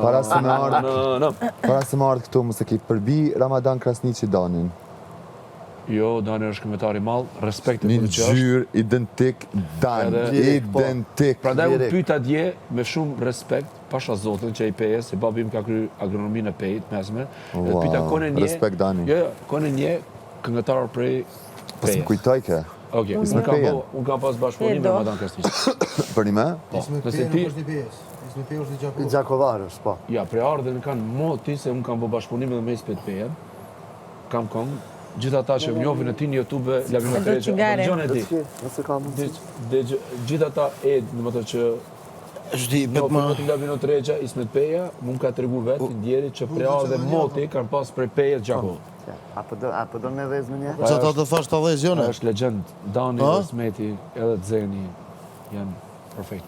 Para se me ardhë këtu mëse ki përbi Ramadan Krasniqi Danin. Jo, Dani është këngëtar i madh, respekt për Një që është. gjyrë identik Dan, identik. Prandaj unë pyeta dje me shumë respekt, pasha zotin që ai pejes, se babi im ka kryer agronominë e pejit mesme. Pyeta kone një. Respekt Dani. Jo, kone një këngëtar prej Pas më pejes. kujtoj ke. Okej, unë kam pas bashkëpunim me Ramadan Krasniqi. Për një me? Nëse ti I Gjakovarës, po. ja, prej ardhen kanë moti se unë kam bë bashkëpunim edhe me Ispet Pejen. Kam këngë. Gjithë ata që më njohin në ti në YouTube, Lavino Treqa, dëgjon e di. Nëse ka mundësi. Gjithë ata domethënë që njohin Lavino Treqa, Ismet Peja, më ka tregu vetë ndjerit që prej ardhe moti kanë pas prej Pejes Gjako. Apo do me vezë më një? Që ta të thash të dhezjone? Është legjend, Dani, Ismeti, edhe Zeni janë perfekt.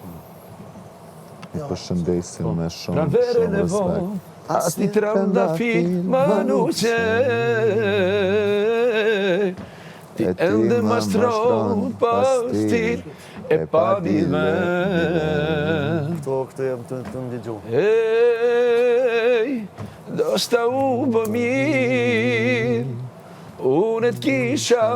I përshëndesim me shumë Pranverën e vonë, as një trëndafil më nuqej, ti ende më shtron pastir e pa një men. Këtë jam të ndigju. Ej, do shta u bë mirë, unë të kisha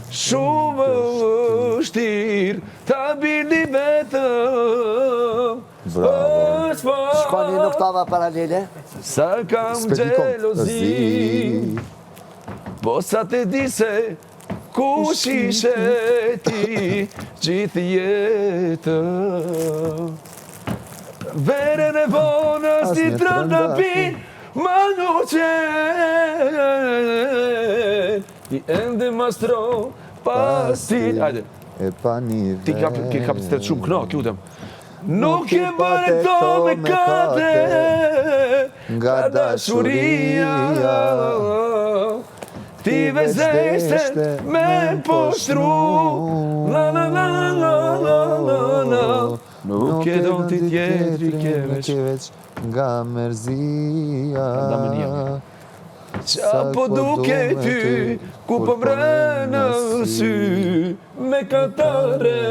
shumë vështirë, ta birni vetëm. Bravo. Shkoni në oktava paralele? Sa kam gjelozi, po sa të di se kush ishe ti gjithë jetën. Verën e vonë as një trëndafil më nuqej, ti ende mastro pastir. Hajde, E pa një ti ke kapacitet shumë kënaq, lutem. Nuk e bërë to me kate nga dashuria, ti vezeshte me poshtru, la la la la la la la. Nuk e do t'i tjetri ke veç nga merzia. Qa po duke ty, ku po mrenë sy me katare,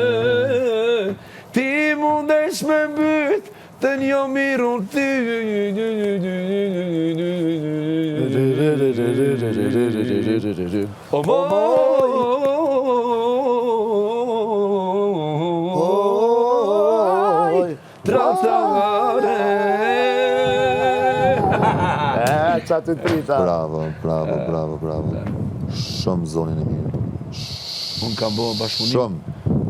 ti mundesh me mbyt të një mirun ty. O moj, traftare. Qa të trita. Bravo. Shumë zonin e mirë. Unë kam bërë bashkëpunim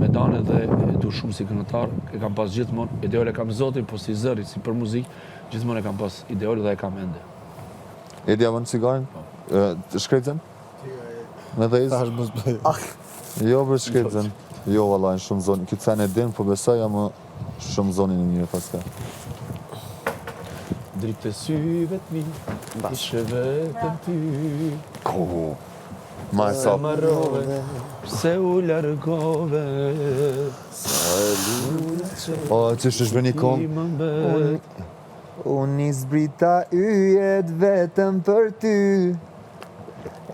me Dane dhe e du shumë si këngëtar, e kam pas gjithmonë, ideole kam zotin, po si zëri, si për muzikë, gjithmonë e kam pas ideole dhe e kam ende. Edi avon cigarin? Shkretën? Me dhe izë? Jo për shkretën. Jo, vallaj, shumë zonin. Këtë sen e din, po besoj, ama shumë zonin e mirë paska. Dritë syve t'mi, ishe vetëm ty. Ma e sap. Marrove, se u largove. O, që është një kom? Unë i zbrita yjet vetëm për ty,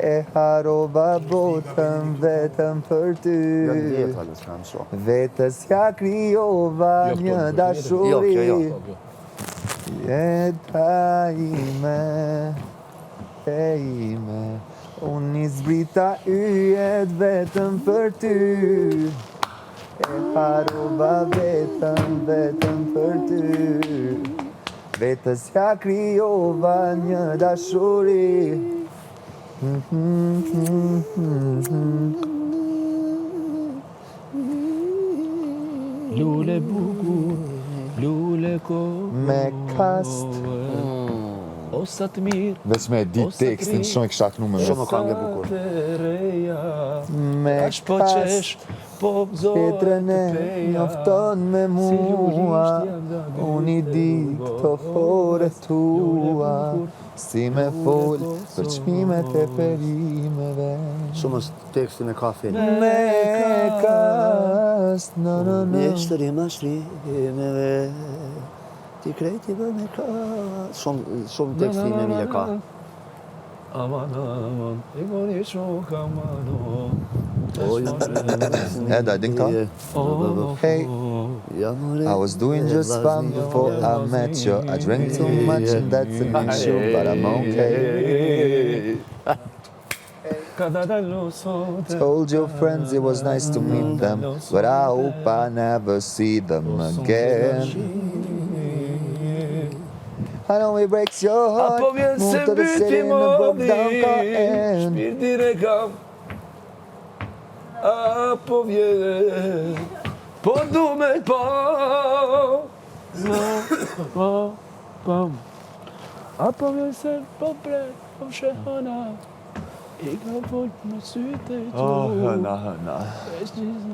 e harova botën vetëm për ty. Vetës ja kryova një dashuri, jeta ime, unë i zbrita yjet vetëm për ty, e harova vetëm për ty. Vetës ja kryova një dashuri. Lule bukur, lule ko Me kast. O sa të mirë, Veç me di tekstin, shumë e kisha kënu me Shumë këngë e bukur. Me Kash po qesh, po gëzoj Petrën e të peja, njofton me mua, unë i di këto fore tua, si me fol për çmimet e perimeve. Shumë është tekstin e ka film. Me kast, no. Mjeshtëri mashrimeve, ti krejti bë me kast. Shumë teksti me mile ka. Aman, e moni shok amano. Edda, din këta? Hey, I was doing just fine before I met you. I drank too much and that's an issue, but I'm okay. Told your friends it was nice to meet them, but I hope I never see them again. I know it breaks your heart. Apo vjen se Moved to the city byti in a broke down car modi, and shpirtin e kam. Apo vjen, po du me pa. Apo vjen se po pret, po shehana. I ka folë në sytë e tu. hëna. Veç gjithë